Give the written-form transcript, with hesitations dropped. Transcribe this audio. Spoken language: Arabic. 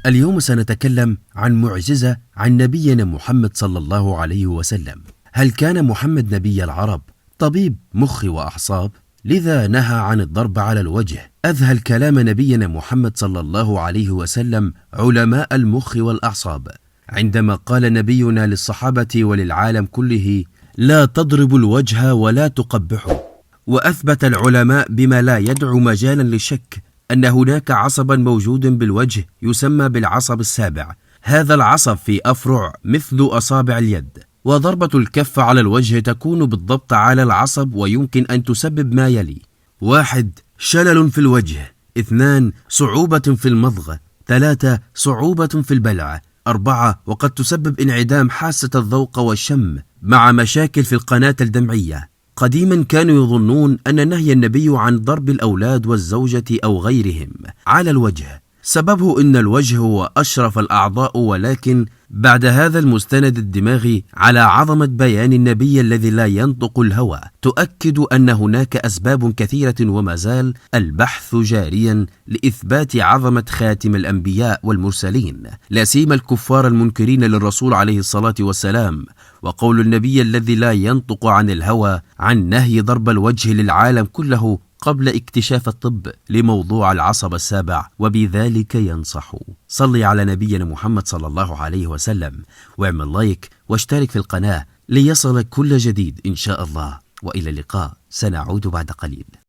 اليوم سنتكلم عن معجزة عن نبينا محمد صلى الله عليه وسلم. هل كان محمد نبي العرب طبيب مخ وأعصاب؟ لذا نهى عن الضرب على الوجه. أذهل كلام نبينا محمد صلى الله عليه وسلم علماء المخ والأعصاب عندما قال نبينا للصحابة وللعالم كله: لا تضربوا الوجه ولا تقبحوا. وأثبت العلماء بما لا يدع مجالا للشك أن هناك عصبا موجود بالوجه يسمى بالعصب السابع. هذا العصب في أفرع مثل أصابع اليد، وضربة الكف على الوجه تكون بالضبط على العصب، ويمكن أن تسبب ما يلي: 1. شلل في الوجه. 2. صعوبة في المضغ. 3. صعوبة في البلع. 4. وقد تسبب انعدام حاسة الذوق والشم مع مشاكل في القناة الدمعية. قديما كانوا يظنون أن نهي النبي عن ضرب الأولاد والزوجة أو غيرهم على الوجه سببه أن الوجه هو أشرف الأعضاء، ولكن بعد هذا المستند الدماغي على عظمة بيان النبي الذي لا ينطق الهوى تؤكد أن هناك أسباب كثيرة، وما زال البحث جاريا لإثبات عظمة خاتم الأنبياء والمرسلين، لا سيما الكفار المنكرين للرسول عليه الصلاة والسلام. وقول النبي الذي لا ينطق عن الهوى عن نهي ضرب الوجه للعالم كله قبل اكتشاف الطب لموضوع العصب السابع، وبذلك ينصح. صلي على نبينا محمد صلى الله عليه وسلم، واعمل لايك واشترك في القناة ليصلك كل جديد إن شاء الله. وإلى اللقاء، سنعود بعد قليل.